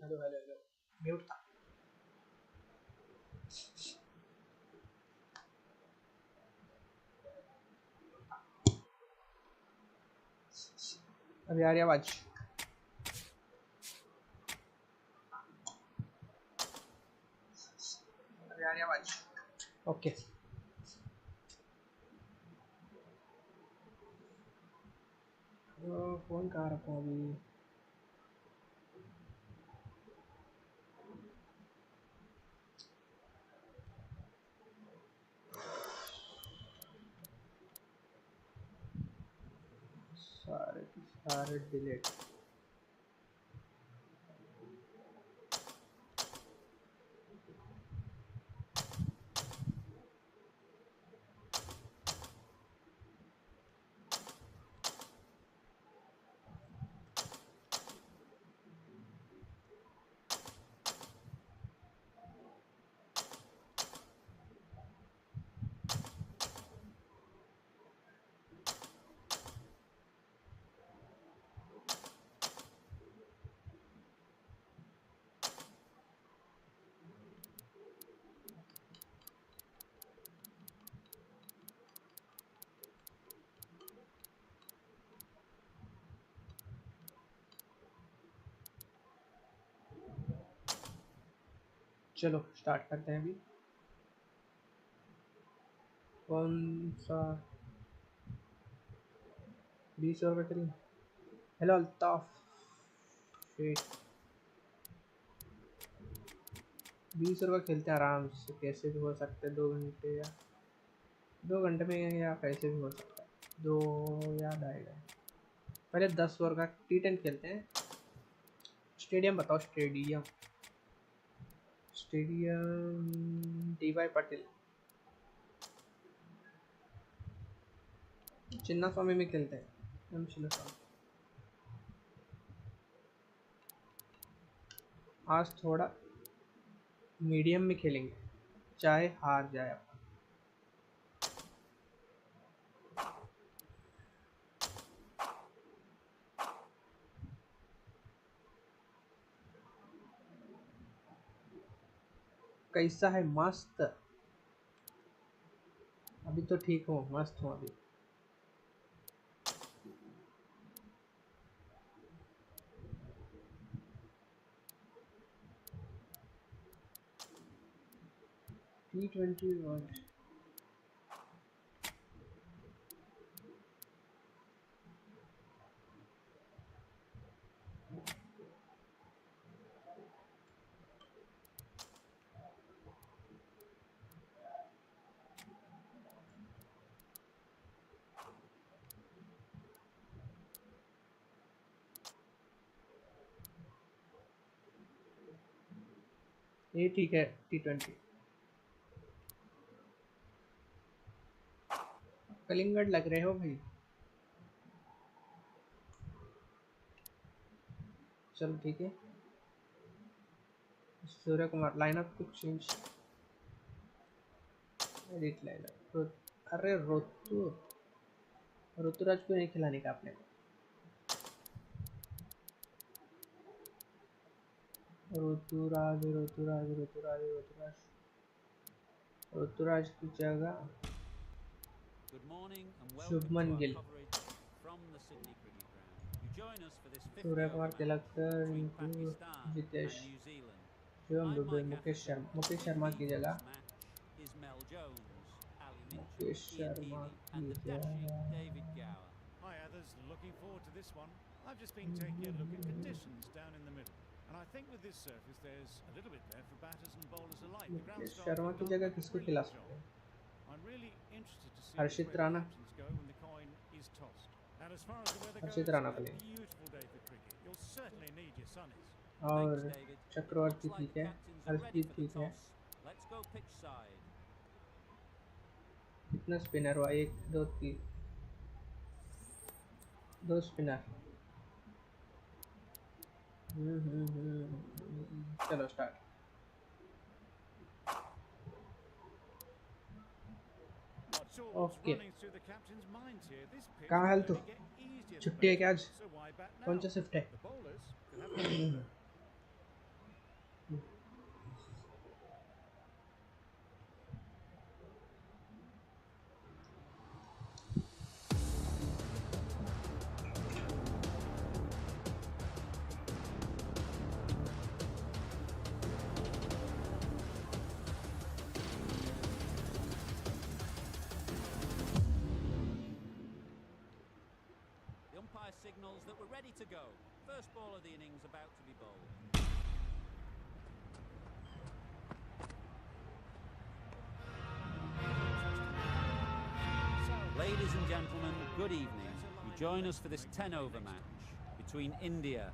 Hello hello hello mute था। अभी आ रही आवाज? अभी आ रही आवाज? ओके। फोन कहाँ रखूँ अभी? सारे डिलीट। चलो स्टार्ट करते हैं अभी। कौन सा 20 ओवर करें? हेलो अल्ताफ। 20 ओवर खेलते हैं आराम से, कैसे भी हो सकते हैं 2 घंटे या 2 घंटे में, या कैसे भी हो सकता है 2 या 2.5। पहले 10 ओवर का T10 खेलते हैं। स्टेडियम बताओ। स्टेडियम DY पाटिल चिन्ना स्वामी में खेलते हैं। हम चिन्ना स्वामी आज थोड़ा मीडियम में खेलेंगे, चाहे हार जाए। कैसा है? मस्त। अभी तो ठीक हूँ, मस्त हूँ अभी। T20 वर्ल्ड ये ठीक है। T20 कलिंगड लग रहे हो भाई। चलो ठीक है। सूर्य कुमार लाइनअप कुछ चेंज। Edit lineup. अरे ऋतुराज को नहीं खिलाने का आपने? ऋतुराज ऋतुराज ऋतुराज ऋतुराज ऋतुराज की जगह शुभमन गिल, सूर्य कुमार तिलकर, रिंकू, जितेश, शिवम दुबे, मुकेश शर्मा की जगह मुकेश शर्मा की जगह Hi others, looking forward to this one. I've just been taking a look at conditions down in the middle. And I think with this surface there's a little bit there for batters and bowlers alike. The ground Mukesh staff Sharma have की done जगह a किसको खिला brilliant job. सकते हैं? I'm really interested to see which way Harshit the Rana. captains go when the coin is tossed. And as far as the weather Harshit goes, Rana को a लेंगे। beautiful day for cricket. You'll certainly need your sunnies. और चक्रवर्ती ठीक है, हर्षदीप ठीक है। कितना spinner हुआ? 1 2 3 2 spinner. चलो start. Not sure what's okay. running through the captain's minds here. This pitch कहाँ will है तू? only get easier for छुट्टी है क्या batsmen, आज? so why bat कौन now? सा शिफ्ट है? The bowlers could have a field day. umpire signals that we're ready to go. First ball of the innings about to be bowled. Ladies and gentlemen, good evening. You join us for this 10-over match between India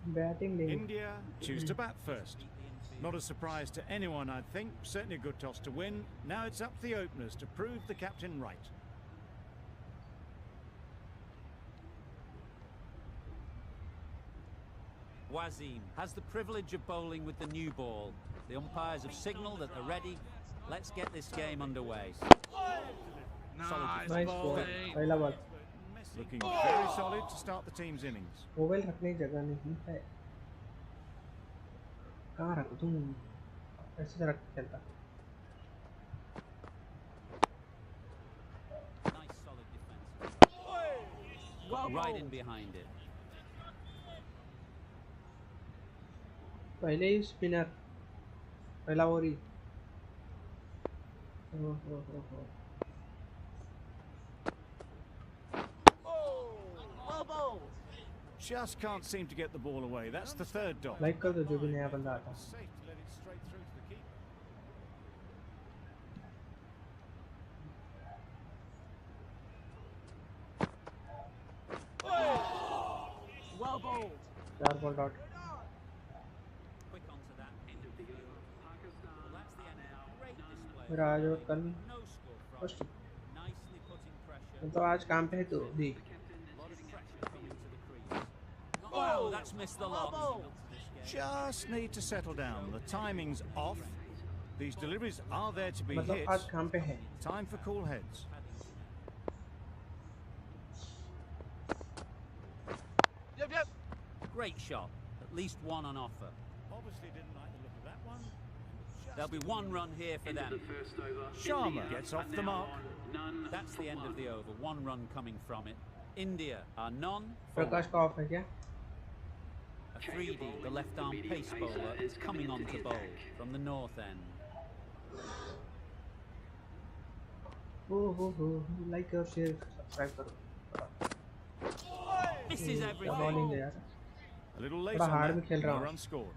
Batting India choose to bat first. Not a surprise to anyone, I'd think. Certainly a good toss to win. Now it's up to the openers to prove the captain right. Wasim has the privilege of bowling with the new ball. The umpires have signalled that they're ready. Let's get this game underway. Nice ball. पहला ball. Looking very solid to start the team's innings. Mobile रखने की जगह नहीं है. कहाँ रख दूँ? ऐसे से रख के खेलता. Nice solid defence. Got right in behind it. पहले ही स्पिनर. पहला over he. Just can't seem to get the ball away. That's the third dot. Like कर दो जो भी नया बंदा आता. Safe to let it straight through to the keeper. Well bowled. 4 ball dot. Quick onto that. End of the over. Pakistan. Well, that's the end. Great display. फिर आज और कल No score from first. nicely putting pressure. तो आज काम पे है तो दी. A lot of pressure coming to the crease. Oh, that's missed the lot. Just need to settle down. The timing's off. These deliveries are there to be मतलब hit. आज काम पे है. Time for cool heads. Great shot. At least one on offer. Obviously didn't like the look of that one. There'll be one run here for them. Sharma gets off the mark. That's the end of the over. One run coming from it. India are none. प्रकाश का of है क्या? A 3D, the left-arm pace bowler, is coming on to bowl from the north end. Like और share subscribe करो. Misses everything. Bowling है यार. A little late थोड़ा hard on में that. खेल रहा No हूँ. run scored.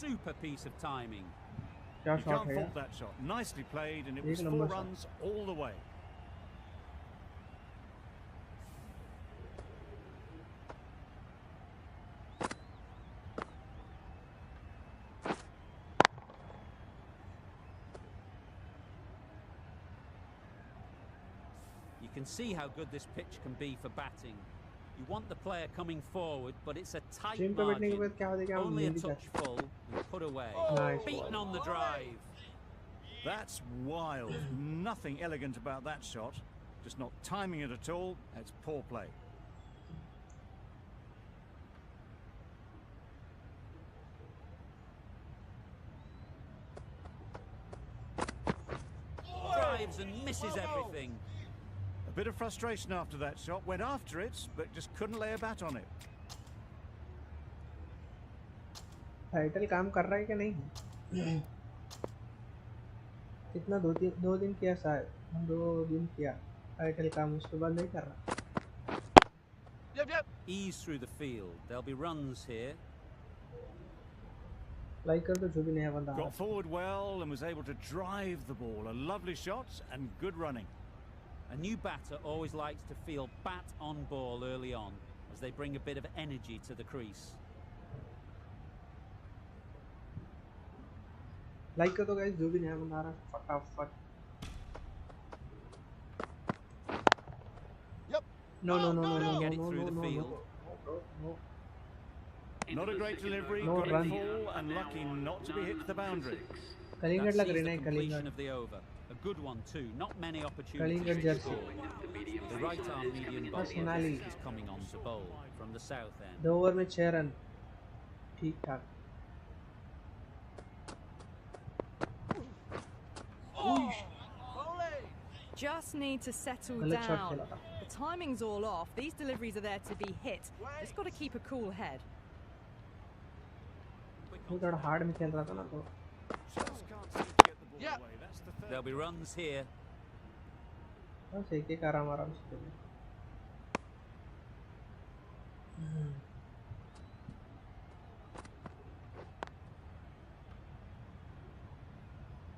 Super piece of timing. क्या You शॉट can't है fault यार. that shot. Nicely played, and it एक was 4 number shot. runs all the way. You can see how good this pitch can be for batting. You want the player coming forward, but it's a tight stream पे बैठने के margin. बाद क्या हो जाएगा? हम Only a नींद touch जाते. full and put away. Nice Beaten ball. on the drive. That's wild. Nothing elegant about that shot. Just not timing it at all. It's poor play. Drives and misses everything. A bit of frustration after that shot. Went after it, but just couldn't lay a bat on it. Title काम कर रहा है कि नहीं? कितना 2 दिन किया शायद. 2 दिन किया टाइटल काम, उसके बाद नहीं कर रहा. Ease through the field. There'll be runs here. Like कर दो जो भी नया बंदा आ रहा Got forward well and was able to drive the ball. A lovely shot and good running. A new batter always likes to feel bat on ball early on as they bring a bit of energy to the crease. Like कर दो guys जो भी नया बंदा आ रहा है फटाफट. No. Get it through the field. Not a great delivery. No Got run. it full and lucky not to be hit to the boundary. कलिंगड That लग sees रही the है. completion कलिंगड of the over. A good one too. Not many opportunities कलिंगड to Jersey. score. The right arm medium bowler Aasmanislive is coming on to bowl from the south end. 2 over में 6 run. ठीक ठाक. just need to settle गलत shot down. खेला था The timing's all off. These deliveries are there to be hit. Just got to keep a cool head. वो थोड़ा hard में खेल रहा था ना तो Just can't seem to get the ball away. That's the third. There'll be runs here. बस एक आराम आराम से खेले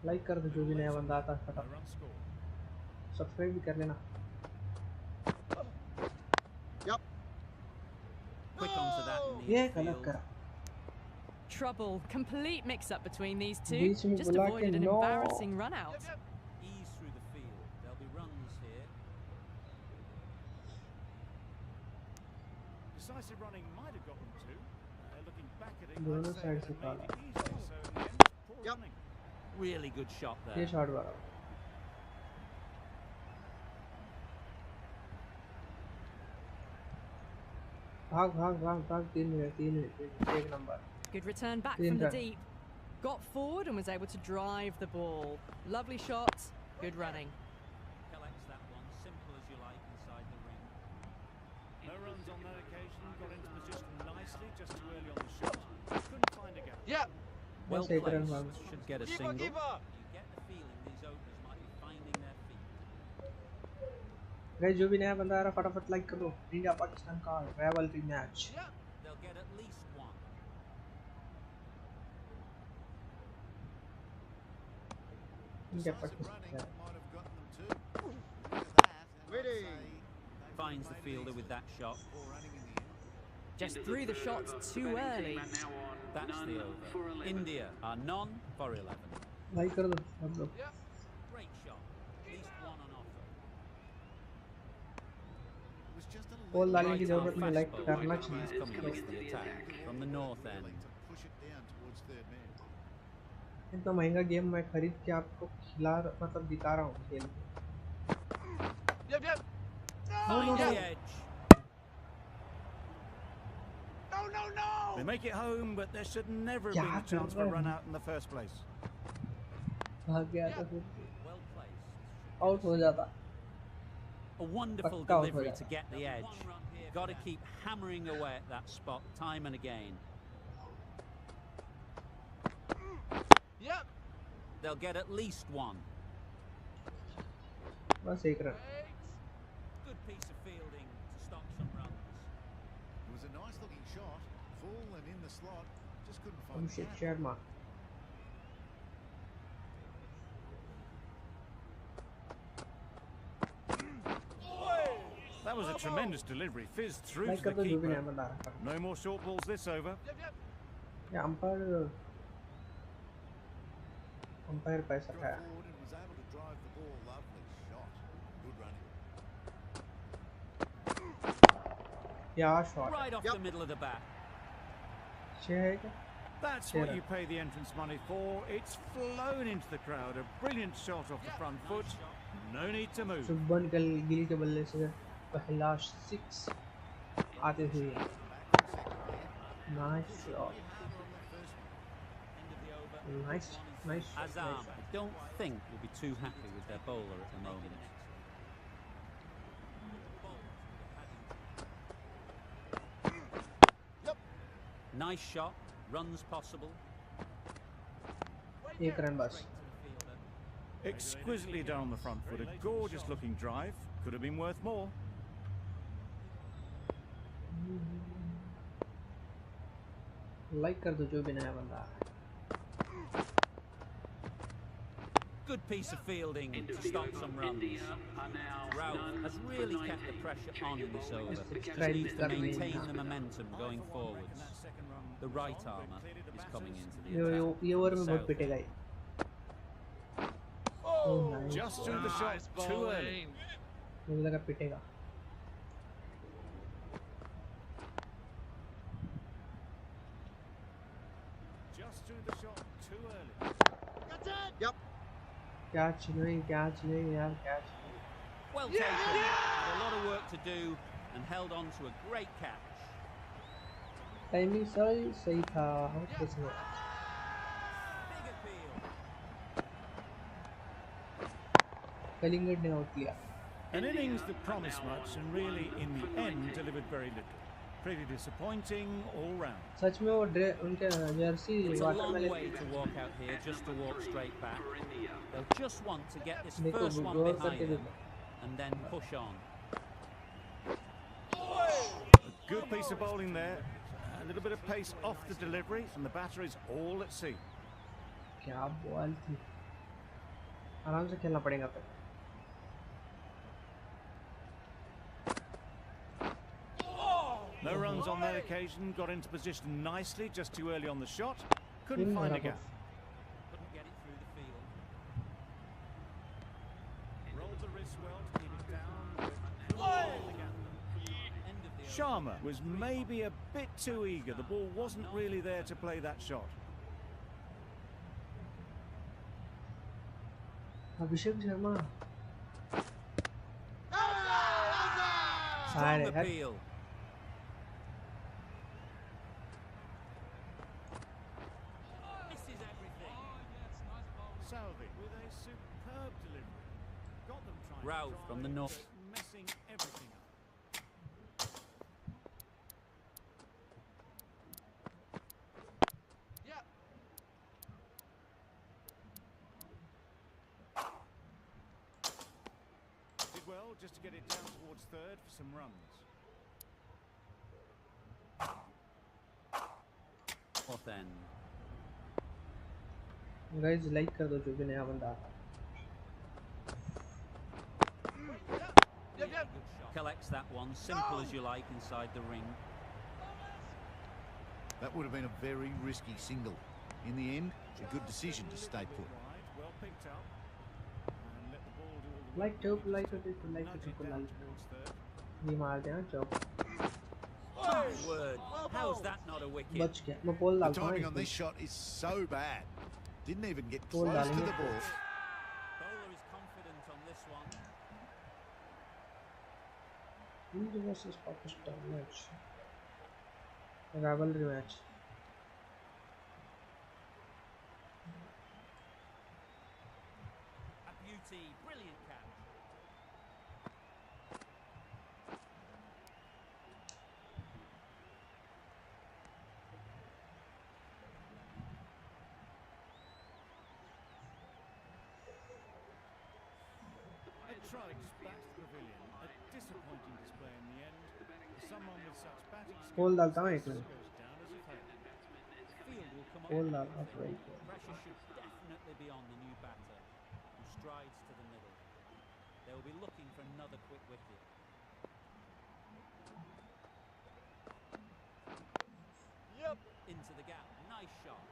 लाइक कर दो जो भी नया बंदा आता है No फटाफट run score. सब्सक्राइब भी कर लेना Quick onto that in the ये गलत infield. करा Trouble. Complete mix-up between these two. बीच में Just बुला के avoided an no embarrassing run-out. Ease through the field. There'll be runs here. Decisive running might have got them too. Looking back at it, दोनों I'd say side it से had made काला it easy. So in the end, poor running. Really good shot ये there. Shot मारा भाग भाग भाग भाग 3 minute एक number Good return back Clean from the run. deep. Got forward and was able to drive the ball. Lovely shot. Good running. Collects that one, simple as you like, inside the ring. No runs on that occasion. Got into position nicely, just too early on the shot. Couldn't find a gap. Well बस एक run placed. मांग Should get a single. You get the feeling these openers might be finding their feet. Guys जो भी नया बंदा आ रहा फटाफट like कर दो इंडिया पाकिस्तान का rivalry match They'll get at least one. India Decisive running Pakistan might have gotten them too. Finds the fielder with that shot. Poor running in the end. Just threw the shot too early. That's the over. India are none for 11. Like कर दो सब लोग Great shot. At least one on offer. It was just a ball little डालने की Right जरूरत arm नहीं like fastball करना is चाहिए coming into the attack from the north end. willing to push it down towards third man. इतना महंगा game मैं खरीद के आपको खिला मतलब दिखा रहा हूँ खेल के Finds the edge. They make it home, but there should never have क्या been a chance कर for a रहे run हैं? out in the first place. भाग गया तो फिर Well placed. आउट हो जाता A wonderful Packa out ho delivery jata. to get the edge. Got to keep hammering away at that spot time and again. They'll get at least one. बस एक run Good piece of fielding to stop some runs. It was a nice looking shot, full and in the slot. Just couldn't find the Abhishek gap. Sharma That was a tremendous delivery. Fizzed through like to कर the दो जो भी नया keeper. बंदा आ रहा है No more short balls this over. या umpire पैसा Got खाया forward and was able to drive the ball. Lovely shot. Good running. क्या shot Right off the middle of the bat. 6 है क्या That's what you pay the entrance money for. It's flown into the crowd. A brilliant shot off the front foot. No need to move. Shubman Gill के बल्ले से पहला 6 आते हुए nice shot nice nice Aasman, I don't think will be too happy with their bowler at the moment. Nice shot, runs possible. एक run बस Exquisitely done on the front foot. A gorgeous looking drive. Could have been worth more. Like कर दो जो भी नया बंदा आ रहा है Good piece of fielding to stop some runs. Ralph has really kept the pressure on in this over. Just needs to maintain the momentum going forwards. The right armour is coming into the attack. ये over में बहुत South पिटेगा end. ये nice Just threw the shot too early. मुझे लगा पिटेगा Just threw the shot too early. Catch नहीं यार catch Well taken. Had a lot of work to do and held on to a great catch. Timing सही था हम कैसे हुआ Big appeal. कलिंगड ने आउट लिया. An innings that promised much and really, in the end, delivered very little. Pretty disappointing all round. सच में वो उनके Jersey It's a long watermelon way to walk out here just to walk straight back. They'll just want to get this देखो first one गौर behind करके them देखो. and then push on. A good piece of bowling there. A little bit of pace off the delivery, and the batter is all at sea. क्या ball थी. आराम से खेलना पड़ेगा फिर. No runs on that occasion. Got into position nicely, just too early on the shot. Couldn't find a gap. Couldn't get it through the field. Rolled the wrist well to keep it down. The gap. End of the over. Sharma was maybe a bit too eager. The ball wasn't really there to play that shot. Abhishek Sharma. Strong appeal. This is everything. Salvi with a superb delivery. Got them trying to Ralph drive, from the north. but messing everything up. Did well just to get it down towards third for some runs. Fourth end. Guys like कर दो जो भी नया बंदा आता. Good shot. Collects that one, simple as you like inside the ring. That would have been a very risky single. In the end, it's a good decision to stay put. Wide, well picked up. And let the ball do all the like work. Chowk like कर दो like Nudge कर it दो down like. towards third. ये मार दे. चौक My word, how's that not a wicket? बच गया. मैं ball The डालता हूँ. timing on this shot is so bad. Didn't even get Ball close to डालेंगे. the ball. Bowler is confident on this one. India versus Pakistan match. Rivalry match. A beauty, brilliant catch. A trudge back to the pavilion. A disappointing display in the end. Someone with such batting skills Ball डालता हूँ एक goes minute. down as a failure. Field will come Ball up. डाल up right. Pressure should definitely be on the new batter, who strides to the middle. They will be looking for another quick wicket. Yep. Into the gap. Nice shot.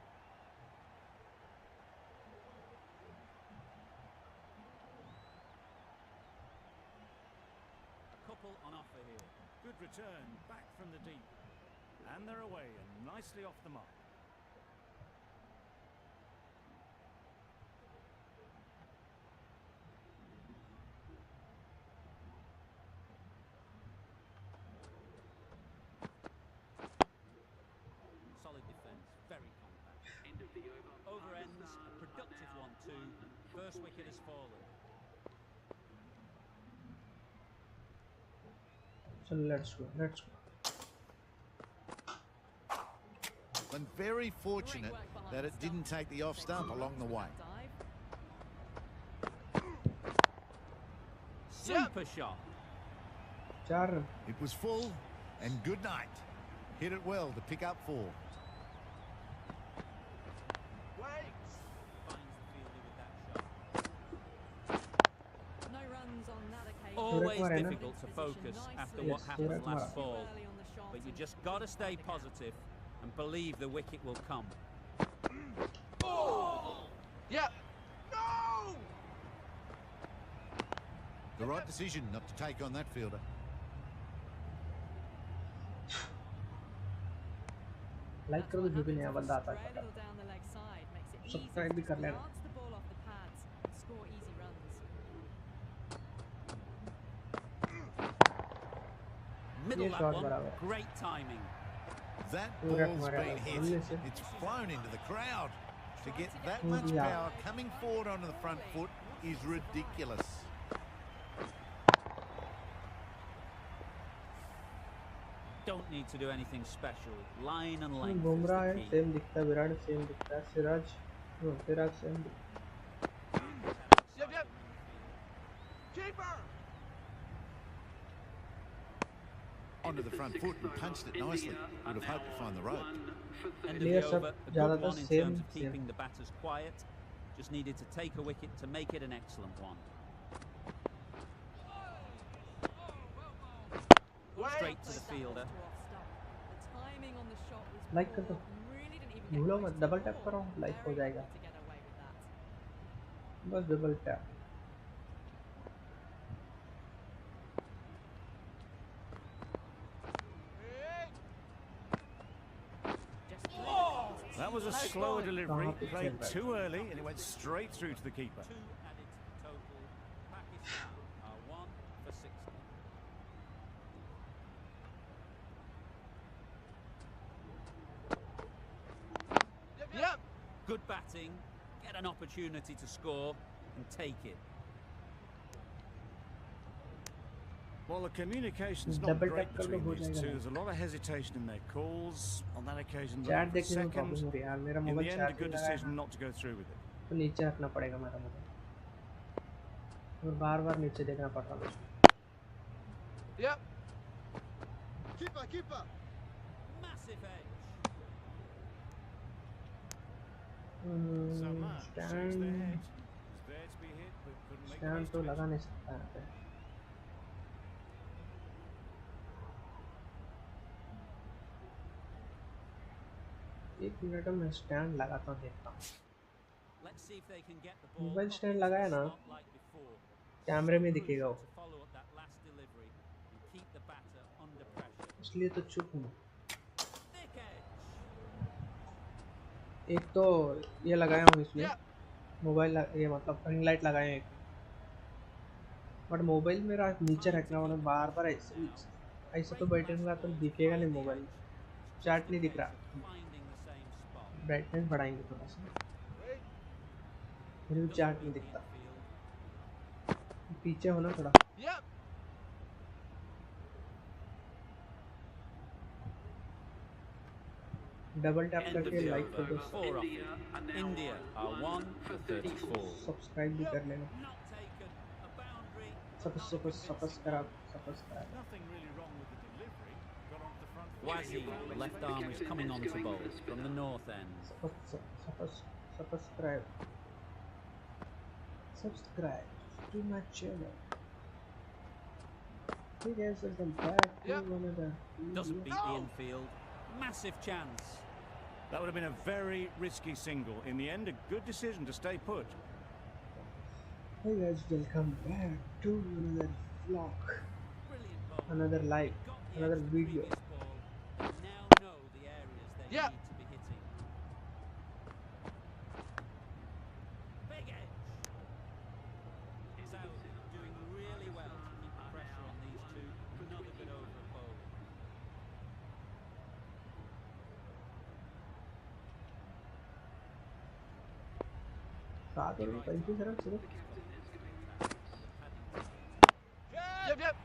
A couple on offer here. Good return back from the deep. And they're away and nicely off the mark. Solid defence, very compact. Over ends, a productive one too. First wicket has fallen. So let's go. Let's go. And very fortunate that it didn't take the off stump along the way. Super shot. 4 run. It was full, and good night. Hit it well to pick up 4. Finds the fielder with that shot. No runs on that occasion. Always Correct, Marina. difficult to focus after Yes, what happened correct, last Mara. ball. Early on the shot But you and just got to stay positive and believe the wicket will come. The right decision not to take on that fielder. Like करो जो भी नया बंदा आता है. spread a little down the leg side makes it easy Subscribe to भी कर just लेना. glance the ball off the pads and score easy runs. Middle ये that shot one. बराबर है. Great timing. That Correct, ball's Mara. been hit. Only से. It's flown into the crowd. To get that Yeah. much power coming forward onto the front foot is ridiculous. Don't need to do anything special. Line and length is Bumrah the है key. Same दिखता है, Virat same दिखता है, Siraj same दिखता Yep. Keeper. Onto the front foot and punched it nicely. Would have hoped to find the rope. End of Clear the सब over. A ज़्यादातर good one in same- terms of same. keeping the batters quiet. Just needed to take a wicket to make it an excellent one. Straight to the fielder. The timing on the shot was Like कर दो, poor. Really didn't even भूलो get मत, close to double the tap ball. करो, like हो Very जाएगा, lucky to get away with that. बस double tap. That was a slower delivery, Kahan pe played chal raha hai? too early, and it went straight through to the keeper. 2 added to the total. Pakistan are 1 for 60. Yep. Good batting. Get an opportunity to score and take it. Well, the communication's not Double great tap कर लो, between हो these जाएगा two. ना। There's a lot of hesitation in their calls. On that occasion, chat looking for देखने में problem seconds. हो रही है यार, मेरा In the mobile end, a charge good नहीं लगा है, decision not to go through with it. तो नीचे रखना पड़ेगा मेरा मोबाइल, और बार-बार नीचे देखना पड़ रहा है। Yep. Keeper. Massive edge. Aasman shakes their stand head. Was there to be hit, but couldn't make the stand most तो of it. लगा नहीं सकता यहाँ पे। एक मिनट में स्टैंड लगाता हूँ, देखता हूँ। Let's see if they can get the ball mobile up stand into लगाया the ना, slot like before. कैमरे में So दिखेगा crucial वो, to follow up that last delivery and keep the batter under pressure. इसलिए तो चुप हूँ। Thick edge. एक तो ये लगाया हूँ इसमें, मोबाइल ये मतलब रिंग लाइट लगाए हैं, बट मोबाइल मेरा नीचे रखना पड़ा, बार बार ऐसे तो बैठूंगा तो दिखेगा नहीं मोबाइल, चैट नहीं दिख रहा। Finding the same spot. Brightness बढ़ाएंगे थोड़ा सा, फिर भी चैट नहीं दिखता, पीछे हो ना थोड़ा। Yep. Double tap End of करके the लाइक कर दो, over. 4 off. India are 1 for 34. Subscribe भी कर लेना, Not taken. A boundary. Subscribe. Nothing really wrong with the delivery. Got onto the front foot. Wazzy, the left arm is coming on to bowl from the north end. Subscribe to my channel. Hey guys, welcome back to another Doesn't video. beat the infield. Massive chance. That would have been a very risky single. In the end, a good decision to stay put. Hey guys, welcome back to another vlog, Brilliant ball. another live, Got the another edge of the video. previous ball. They now know the areas they Yeah. need to be hitting. Big edge. So, doing really well to keep the pressure on these two. Another bit over a bowl. सात और 35 run सिर्फ, Yep.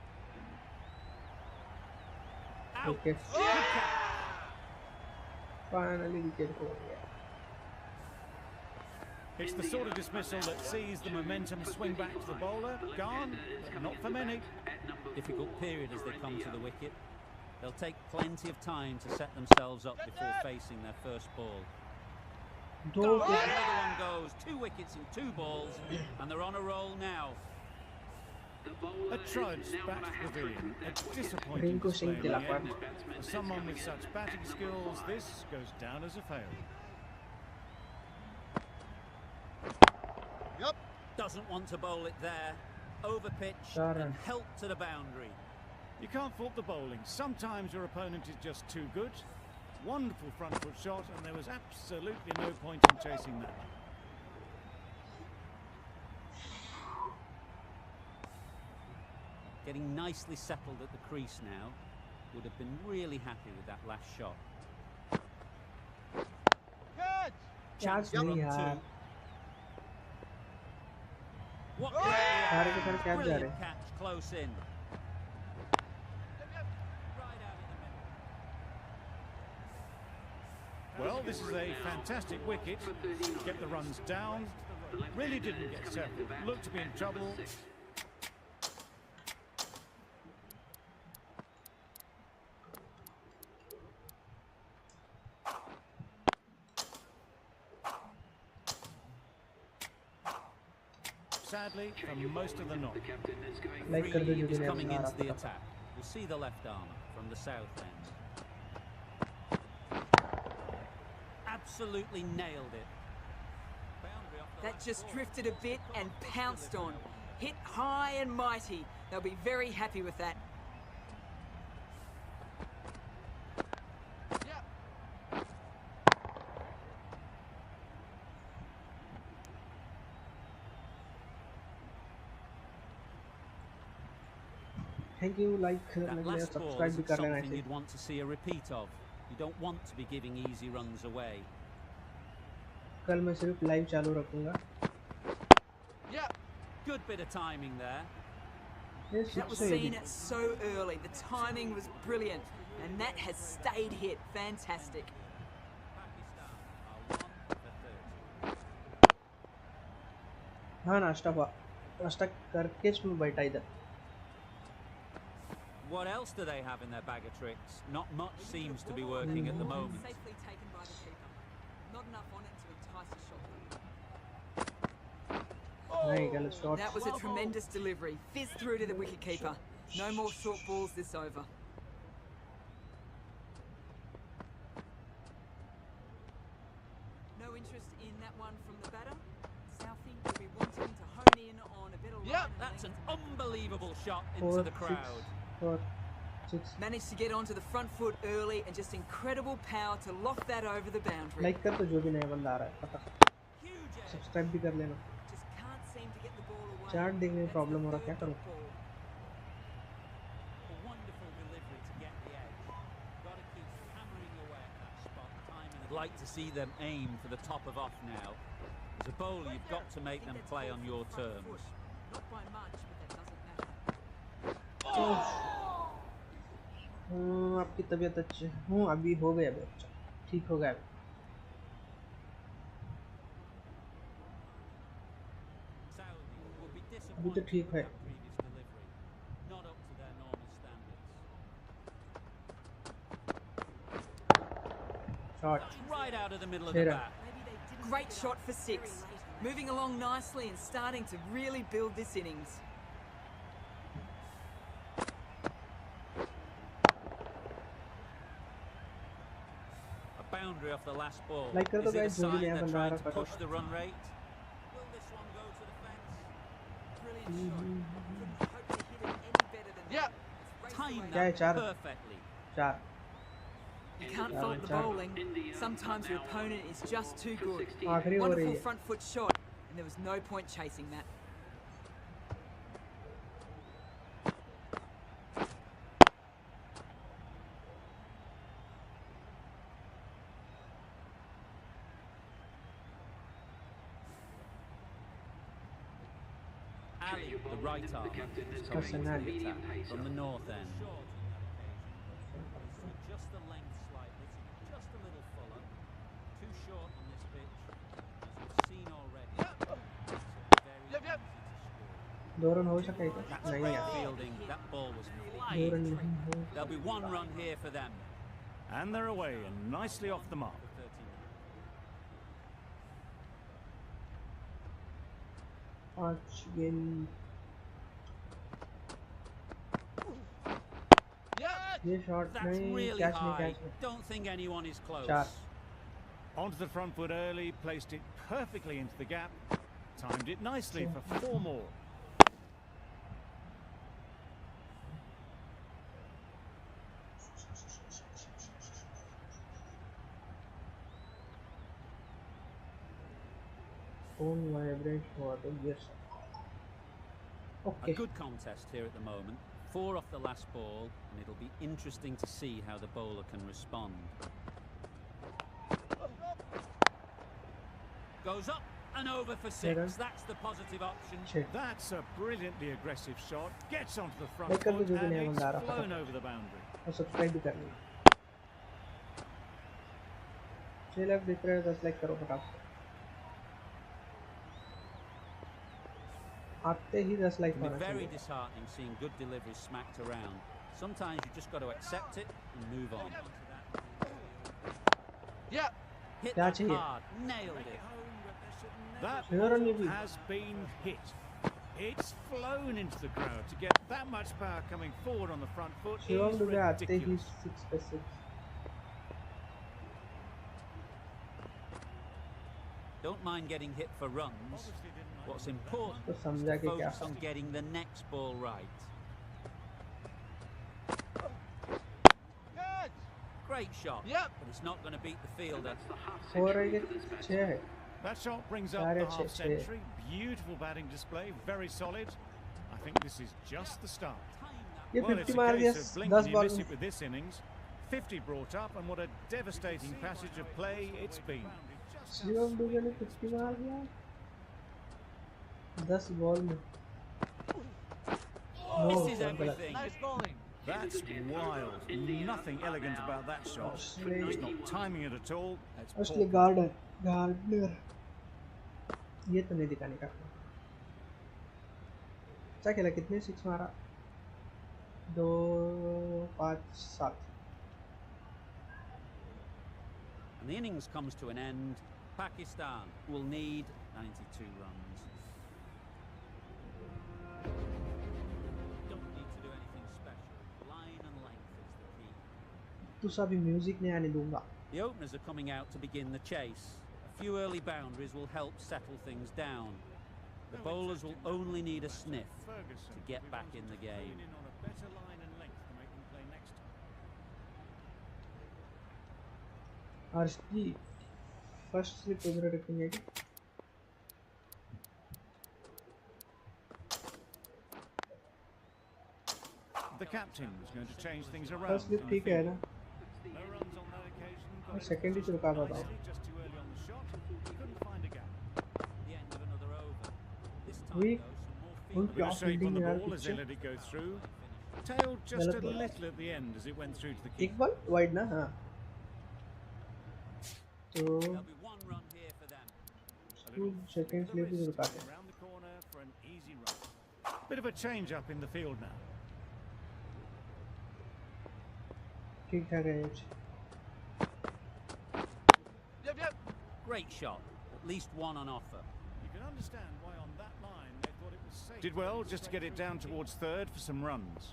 Out. Wicket, finally wicket हो गया। It's the sort of dismissal that sees the momentum swing back to the bowler. Gone, but not for many. Difficult period as they come to the wicket. They'll take plenty of time to set themselves up before facing their first ball. दो Another one goes. 2 wickets in 2 balls, and they're on a roll now. A trudge back to the pavilion. A disappointing Rinko display Singh in the Tilakar. end. For someone with such batting skills, this goes down as a failure. Doesn't want to bowl it there. Over pitch Sure. and help to the boundary. You can't fault the bowling. Sometimes your opponent is just too good. Wonderful front foot shot, and there was absolutely no point in chasing that. Getting nicely settled at the crease now. Would have been really happy with that last shot. Catch for नहीं run यार, 2. What सारे के सारे catch जा रहे brilliant हैं। catch close in. Right out of the middle. Well, this is a fantastic wicket. Get the runs down. Really didn't get settled. Looked to be in trouble. Sadly, for most of the knock. Like कर दो जो Is भी coming नहीं आ into the रहा attack. We'll see the left armour from the south end. Absolutely nailed it. Boundary off the That last just ball. drifted a bit and pounced on. Hit high and mighty. They'll be very happy with that. Thank you, like That like last ball subscribe भी isn't कर लेना something ऐसे you'd want to see a repeat of. You don't want to be giving easy runs away. कल मैं सिर्फ live चालू रखूंगा Good bit of timing there. ये That was six seen है so early. The timing was brilliant. And that has stayed hit. Fantastic. Pakistan are 1 for 30. हाँ नाश्ता करके मैं बैठा इधर What else do they have in their bag of tricks? Not much seems to be working at the moment. Safely taken by the keeper. Not enough on it to entice a shot. नहीं गलत shot That was a tremendous delivery. Fizzed through to the wicketkeeper. No more short balls this over. No interest in that one from the batter. Southie will be wanting to hone in on a better line. That's an unbelievable shot 4 into the 6 crowd. 4 6 Managed to get onto the front foot early and just incredible power to loft that over the boundary. Like कर तो जो भी नया बंदा आ रहा है पता Huge edge. Subscribe भी कर लेना Just can't seem to get the ball away. Chart देखने में That's प्रॉब्लम the हो रहा क्या third करूं ball. A wonderful delivery to get the edge. Got to keep hammering away at that spot. Timing. I'd like to see them aim for the top of off now. As a bowler, you've got to make them play on your terms. Not by much, but that doesn't matter. आपकी तबीयत अच्छी हूँ अभी हो गया बच्चा ठीक हो गया Saudi will be अभी तो disappointed ठीक with है that previous delivery. Not up to their normal standards. Shot Right out of the middle of the Clear. bat. Great shot for 6. Moving along nicely and starting to really build this innings. A boundary off the last ball. Like कर दो Is it a guys, जो भी sign नया they're बंदा आ trying रहा to है push the run rate? Will this one go to the fence? Brilliant shot. Couldn't hope to hit it any better than that. It's raced Time away. क्या है that चार perfectly. 4 You can't fault the bowling. Sometimes your opponent is just too good. आखिरी हो रही Wonderful है front foot shot, and there was no point chasing that. Ali, the right arm, is coming into Personality. the attack from the north end. Just the length slightly, just a little fuller. Too short on this pitch, as we've seen already. It's very easy to score. 2 run हो सके तो That's नहीं great यार fielding. That ball was 2 flying. Run नहीं हो There'll be 1 run here for them. And they're away and nicely off the mark. For 39. 5 गेंद ये shot That's नहीं really कैच नहीं high. कैच नहीं Don't think anyone is close. 4 Onto the front foot early, placed it perfectly into the gap. Timed it nicely for 4 more. Phone vibrate हुआ तो yes A okay good contest here at the moment. 4 off the last ball, and it'll be interesting to see how the bowler can respond. Goes up and over for 6. That's the positive option. 6 That's a brilliantly aggressive shot. Gets onto the Like front कर दो foot जो भी and नया it's बंदा आ रहा है flown over the boundary. और subscribe भी कर लेना 6 लाख दिख रहे हैं, 10 लाख करो फटाफट। आते ही 10 लाख It can होना be very चाहिए। disheartening seeing good deliveries smacked around. Sometimes you just got to accept it and move on. Yeah. Hit क्या that चाहिए? hard, nailed it. That Sure, ball maybe. has been hit. It's flown into the crowd. To get that much power coming forward on the front foot Shivam is Dubey आते ही ridiculous. 6 पे 6। Don't mind getting hit for runs. What's important तो is समझा to के क्या focus on getting the next ball right. Great shot, but it's not going to beat the fielder. 4 है कि 6 है? That shot brings up Sorry, the half Che. century. Beautiful batting display, very solid. I think this is just the start. ये Well, it's 50 a मार दिया, case of 10 blink and you ball miss में। it with this innings. 50 brought up, and what a devastating passage of play it's been. Shivam Dubey ने 50 मार दिया 10 ball में। Misses everything. That's wild. Nothing elegant about that shot. It's not timing it at all. It's असली poor. Gardener ये तो नहीं दिखाने का। क्या खेला, कितने 6 मारा? 2 5 7। And the innings comes to an end. Pakistan will need 92 runs. Don't need to do anything special. Line and length is the key. तू सभी म्यूजिक नहीं आने दूंगा। The openers are coming out to begin the chase. A few early boundaries will help settle things down. The bowlers will only need a sniff Ferguson, to get we back wanted in the to game. hone in on a better line and length to make them play next time. RC first slip उधर रखेंगे क्या? The captain is going to change things around. First slip in the ठीक है field. ना? No runs on that occasion. Got into second he position रुका था। nicely, just too early on the shot. Couldn't find a gap. The end of another over. This time, We- though, some more we- A bit fielding. of shape on the fielding ball as they यार let it go through. Tailed just गलत a बोला। little at the end as it went through to the एक keeper. Ball wide ना? हाँ तो There'll be one run here for them. Second slip ही रुकाते हैं। Around the corner for an easy run. Bit of a change up in the field now. ठीक ठाक है। Great shot. At least one on offer. You can understand why on that line they thought it was safe. Did well just to get it down towards third for some runs.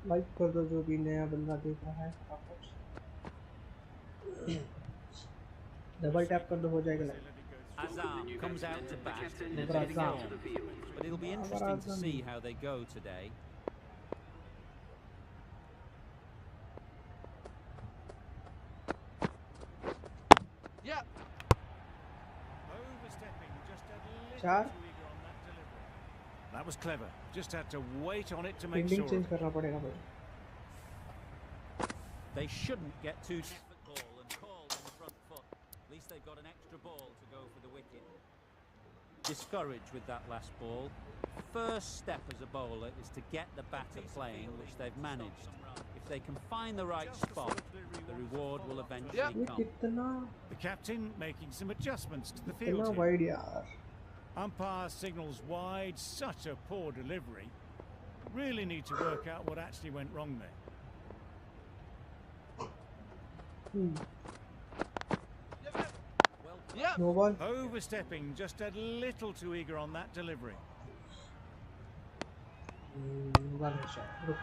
Like कर दो जो भी नया बंदा देख रहा है। Double tap कर दो, हो जाएगा like. Aasman comes out to bat in a Number bit of Aasman. form, but it'll be interesting to see how they go today. Overstepping just a little Char. too eager on that delivery. That was clever. Just had to wait on it to make fielding sure. Change करना पड़ेगा भाई। They shouldn't get too difficult ball and called on the front foot. At least they've got an extra ball to go for the wicket. Discouraged with that last ball. First step as a bowler is to get the batter playing, which they've managed. If they can find the right spot, the reward will eventually ये come. कितना The captain making some adjustments to the कितना field here. Wide यार। Umpire signals wide. Such a poor delivery. Really need to work out what actually went wrong there. No ball. Overstepping just a little too eager on that delivery. One shot. रुक।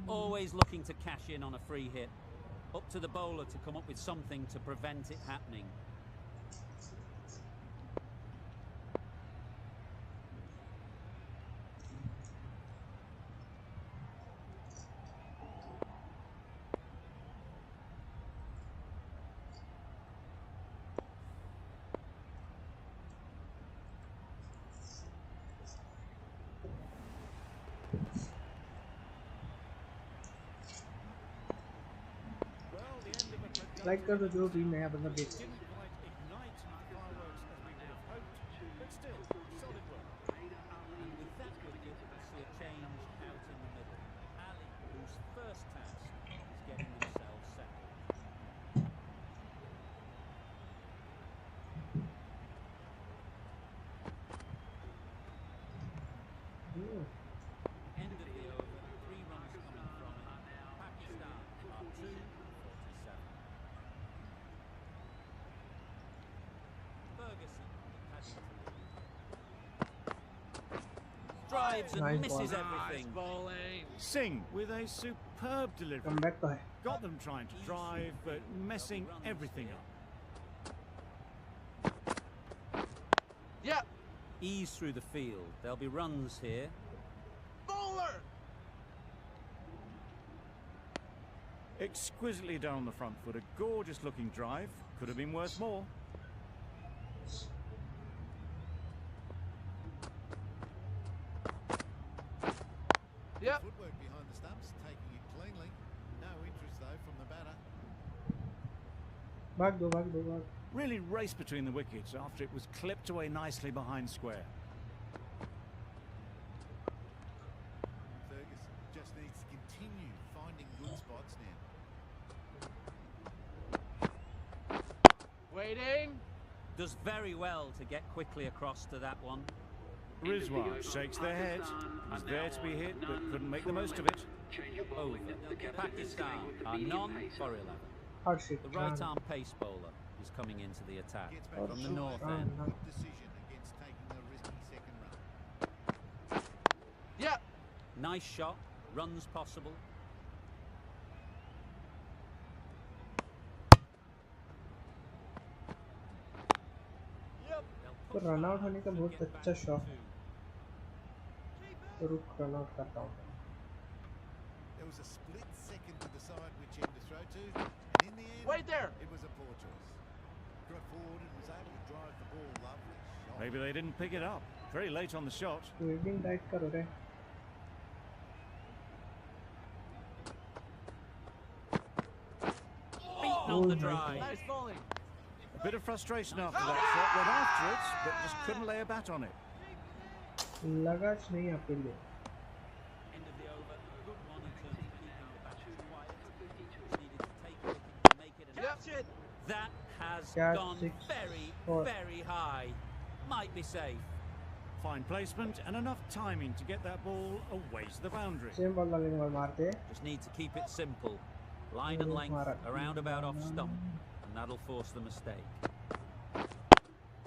Always looking to cash in on a free hit. Up to the bowler to come up with something to prevent it happening. Well, the end of a productive like कर दो जो भी नया बंदा देख। didn't quite ignite fireworks as we would have hoped, but still End of the over, 3 runs coming from it. Pakistan are 247. Ferguson heading to lead. Drives and Nice misses ball. everything. Singh with a superb delivery. Comeback तो है. Got them trying to drive, but messing everything up. Ease through the field. There'll be runs here. Exquisitely done on the front foot. A gorgeous looking drive. Could have been worth more. Footwork behind the stumps, taking it cleanly. No interest though from the batter. भाग दो. Really raced between the wickets after it was clipped away nicely behind square. Ferguson just needs to continue finding good spots now. Does very well to get quickly across to that one. Rizwan shakes their head. He's there to be hit, but couldn't make the most of it. Over. Pakistan are none for 11. Harshit The right Khan. arm pace bowler is coming into the attack Gets back from on the short north and end. good decision against taking a risky second run. Nice shot. Runs possible. तो run out होने का बहुत अच्छा शौक है. तो रुक run out करता हूँ. There was a split second to decide which end to throw to, and in the end, it was a poor choice. Got forward and was able to drive the ball lovely. Shot. Maybe they didn't pick it up. Very late on the shot. Waiting tight करो रे. Beaten on the drive. A bit of frustration after that shot. Went after it, but just couldn't lay a bat on it. लगाच नहीं आपके लिए. End of the over. Good one in terms of keeping the batters quiet. Needed to take it to make it an That has Catch gone 6 very, 4. very high. Might be safe. Fine placement and enough timing to get that ball away to the boundary. Same ball लगने वाले मारते हैं. Just need to keep it simple. Line and length, a roundabout off stump, and that'll force the mistake.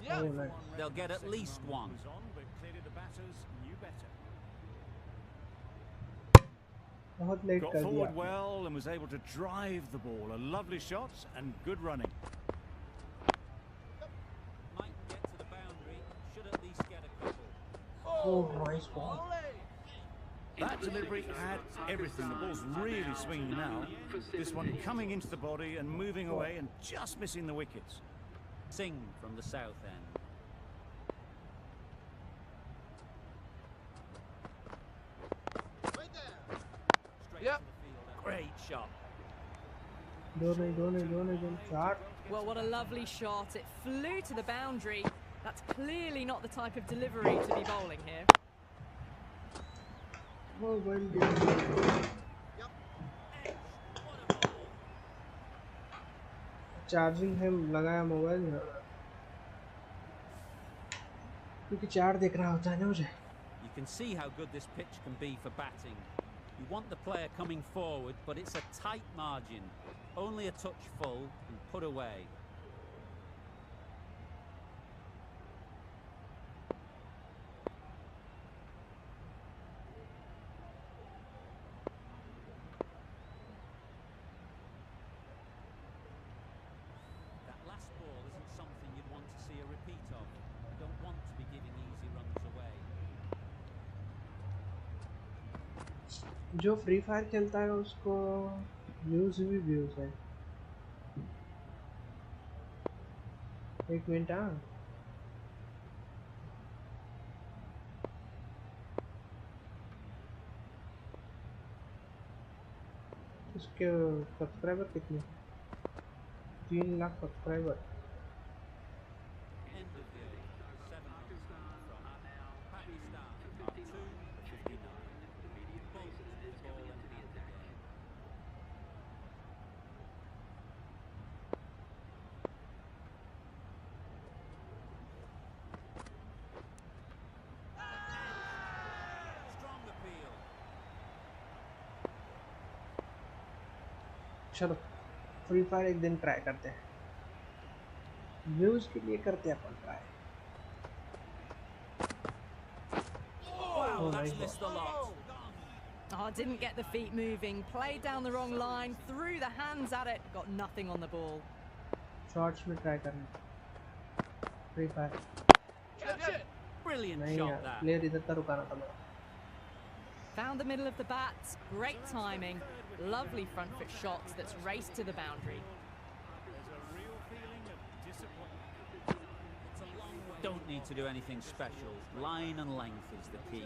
Oh, nice. They'll get at least one. Was on, but clearly the batters knew better. बहुत late Got कर forward दिया. well and was able to drive the ball. A lovely shot and good running. Might get to the boundary, should at least get a couple. Oh, nice ball. That delivery had everything. The ball's really swinging now. This one coming into the body and moving away and just missing the wickets. Singh from the south end. Straight to the fielder. Great shot. दोनों चार. Well, what a lovely shot. It flew to the boundary. That's clearly not the type of delivery to be bowling here. Oh, well done. What a ball. Charging है लगाया mobile में, क्योंकि charge देख रहा होता है ना मुझे. You can see how good this pitch can be for batting. You want the player coming forward, but it's a tight margin. Only a touch full and put away. That last ball isn't something you'd want to see a repeat of. You don't want to be giving easy runs away. जो free fire खेलता है उसको views भी views है. एक minute. हाँ, उसके subscriber कितने? 3 lakh subscriber. End of the over. 7 runs coming from Pakistan are 259. Both the ball and hand again. चलो फ्री फायर एक दिन ट्राई करते हैं, व्यूज के लिए करते हैं अपन try. Wow, that's missed a lot. Oh, didn't get the feet moving. Played down the wrong line. Threw the hands at it. Got nothing on the ball. Shorts में try करना free fire. Brilliant नहीं shot यार, there. Player इधर तक रुकाना था मेरा। Found the middle of the bat. Great timing. Lovely front foot shot that's raced to the boundary. There's a real feeling of disappointment. Don't need to do anything special. Line and length is the key.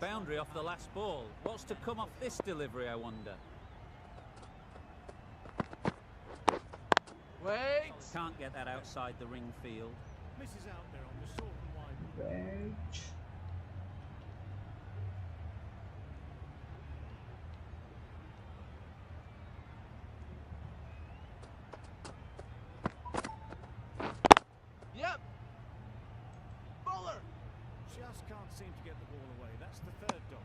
Boundary off the last ball. What's to come off this delivery, I wonder? Wait! Can't get that outside the ring field. Misses out there on the short and wide. Wait. Yep! Bowler! Just can't seem to get the ball away. That's the third dot.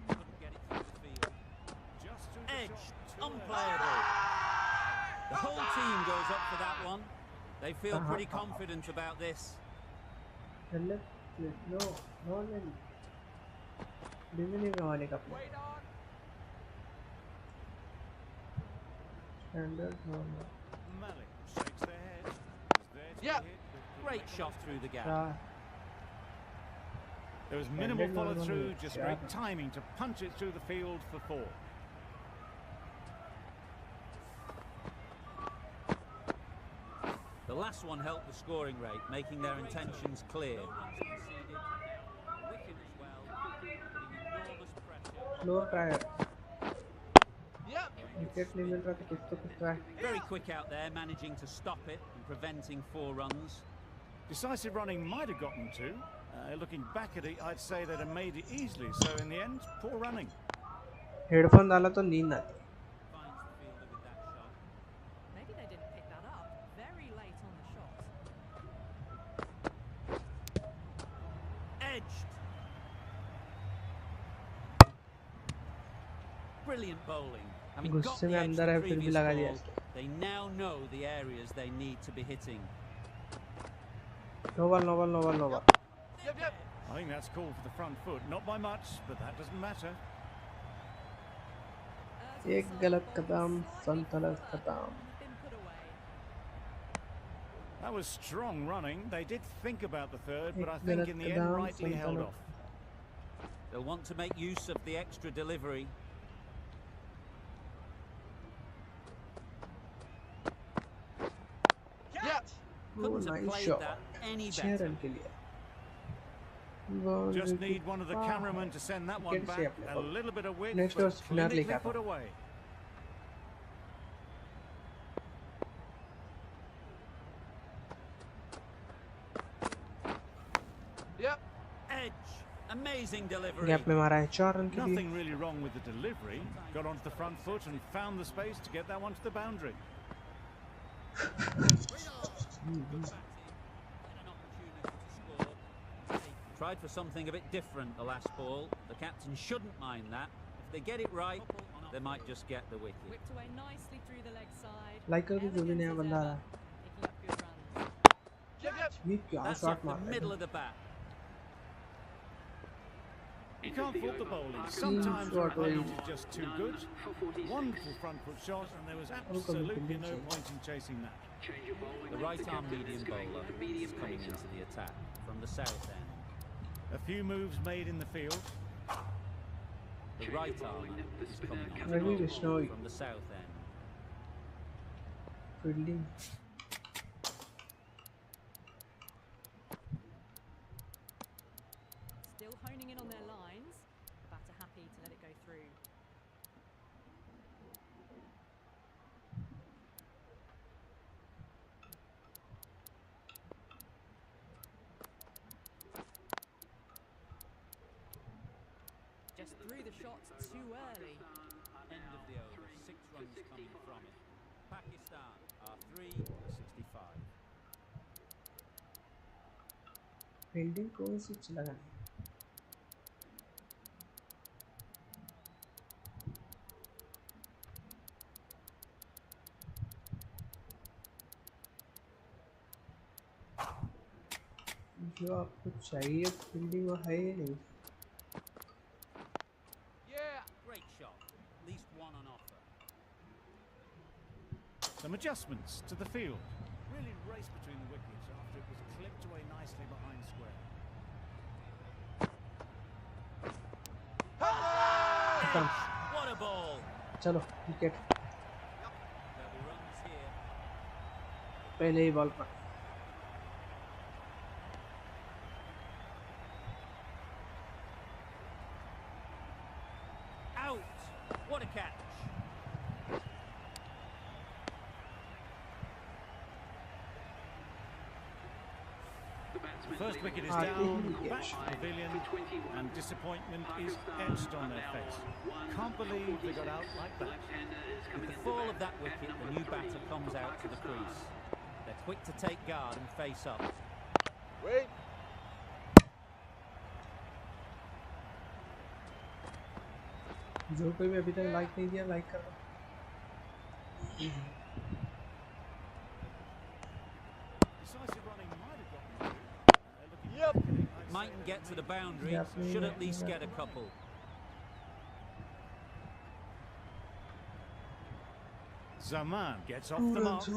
Couldn't get it through the field. Just through the Edged. shot. Too early. Unplayable. The whole team goes up for that one. They feel pretty confident about this. The left, no, no, no. नहीं कमाने का play. Wait on! Standard no no. Malik shakes their head. Is there to Yeah. be hit, but Great shot through the gap. चार। there was minimal Standard follow through, normal, just yeah. great timing to punch it through the field for 4. The last one helped the scoring rate, making their intentions clear. Wicket as well, putting enormous pressure. Floor try. Yep! Wicket नहीं मिल रहा तो कुछ try. Very quick out there, managing to stop it and preventing 4 runs. Decisive running might have gotten 2. Looking back at it, I'd say they'd have made it easily. So in the end, poor running. Headphone डाला तो नींद आती। Finds the fielder with that shot. Maybe they didn't pick that up. Very late on the shot. Edged. Brilliant bowling. Having got गुस्से the में edge अंदर the है फिर भी previous लगा दिया ball, इसको। they now know the areas they need to be hitting. No ball no ball no ball no ball. Yep, yep! I think that's called for the front foot. Not by much, but that doesn't matter. एक गलत कदम संतुलित कदम। Been put away. That was strong running. They did think about the third, but I एक think गलत in the end, Kadam rightly held संतुलित। off. They'll want to make use of the extra delivery. Yep! Couldn't have nice played shot. that any 6 better. Run के लिए। Just need one of the cameramen to send that one Wicket से back. अपने A को। little bit of width, Next but was spinner clinically लेकर put आता। away. Yep! Edge. Amazing delivery. Gap में मारा है 4 रन के लिए। Nothing really wrong with the delivery. Got onto the front foot and found the space to get that one to the boundary. Tried for something a bit different the last ball. The captain shouldn't mind that. If they get it right, they might just get the wicket. Whipped away nicely through the leg side. Like कर जो भी नया Elegant as बंदा आ ever, रहा है। picking up good runs. Yep, yep! ये क्या That's shot off the मार रहा middle है। of the bat. You can't fault the bowling. Sometimes the shot opponent range. is just too good. Wonderful front foot shot, and there was absolutely no point in chasing that. The right arm medium bowler is coming into the attack from the south end. A few moves made in the field. The right arm is coming on Ravi the Bishnoi. from the south end. Fielding. Still honing in on their lines. The batter happy to let it go through. Just threw the shot too early. End of the over. 6 runs coming from it. Pakistan are 365. Fielding कौन सी लगानी जो आपको चाहिए fielding वो है ही नहीं Great shot. At least one on offer. Some adjustments to the field. Really raced between the wickets after it was clipped away nicely behind square. What a ball! चलो wicket There'll be runs here. पहले ही ball पर Out! What a catch! The first wicket is Ah, down, wicket. back to the pavilion, and disappointment is etched on their face. Can't believe they got out like that. With the fall of that wicket, the new batter comes out to the crease. They're quick to take guard and face up. Wait. जो कोई भी अभी तक like नहीं दिया like कर दो Decisive running might have gotten through. They're looking Yep. I'd say Mightn't get to the boundary, Yep. should at least get a couple. Zaman gets off the mark.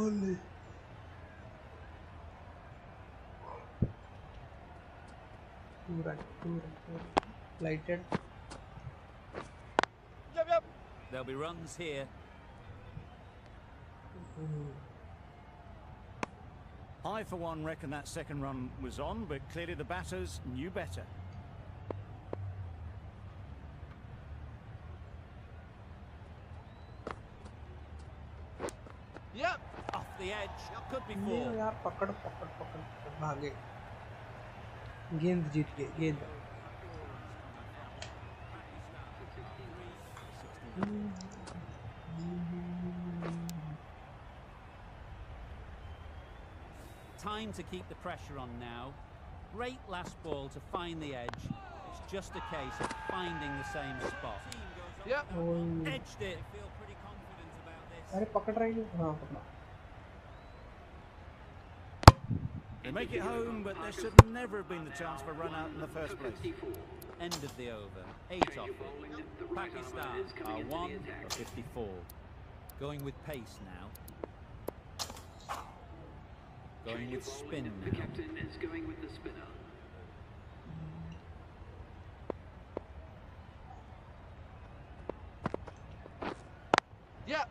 Lighted Yep. There'll be runs here. I, for one, reckon that second run was on, but clearly the batters knew better. Yep. Off the edge, could be ये 4. यार पकड़ पकड़ पकड़ पकड़, भागे गेंद जीत गई गेंद Time to keep the pressure on now. Great last ball to find the edge. It's just a case of finding the same spot. Yep. Edged it. Feel pretty confident about this. अरे पकड़ रही है हाँ पकड़ा They make it home, but there should never have been the chance for a run out in the first place. End of the over. 8 off it. Pakistan are 1 for 54. Going with pace now. Going with spin now. The captain is going with the spinner. Yep.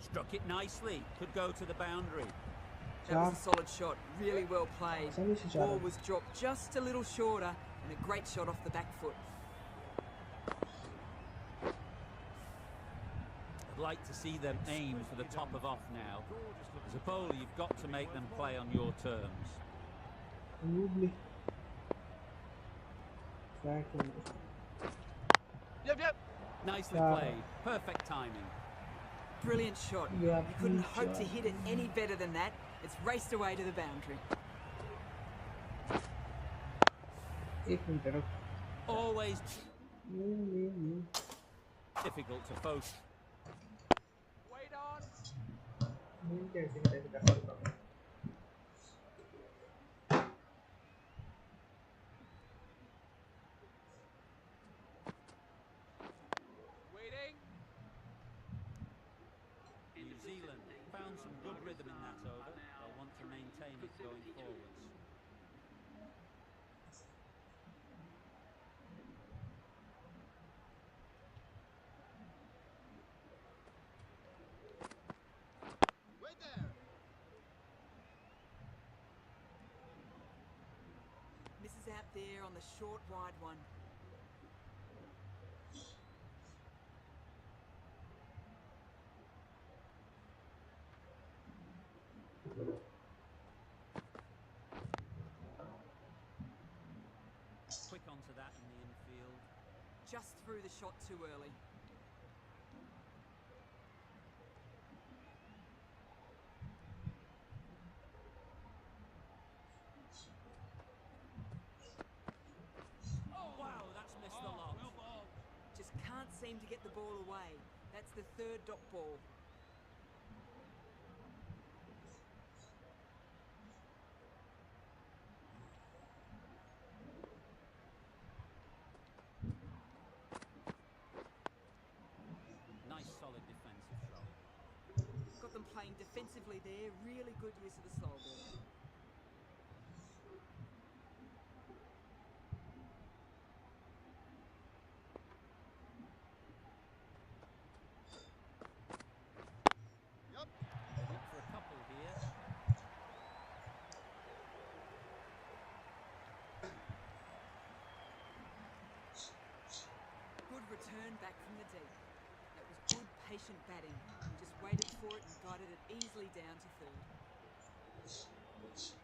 Struck it nicely. Could go to the boundary. That was a solid shot, really well played. सही से जा रहा Ball है was dropped just a little shorter and a great shot off the back foot. I'd like to see them aim for the top of off now. As a bowler, you've got to make them play on your terms. Lovely. Yep. Nicely Yeah. played. Perfect timing. Brilliant shot. Yeah, You couldn't good hope to shot. hit it any better than that. It's raced away to the boundary. एक minute रुक Always difficult to focus. Wait on. कैसे कर सकता हूँ Waiting. New Zealand found some good rhythm in that over. They'll want to maintain it going forwards. Wait there. Misses out there on the short wide one. Quick onto that in the infield. Just threw the shot too early. team to get the ball away. That's the third dot ball. Nice solid defensive shot. Got them playing defensively there. Really good use of the slow ball. Look for a couple here. Good return back from the deep. That was good, patient batting. Just waited for it and guided it easily down to third.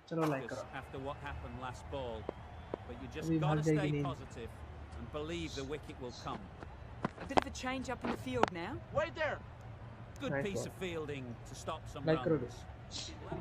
चलो like Just करो after what happened last ball, but you just अभी got भाग to जाएगी stay नींद positive and believe the wicket will come. A bit of a change up in the field now. Wait there. Good Nice piece ball. of fielding to stop some Like runs. Rudy. Well,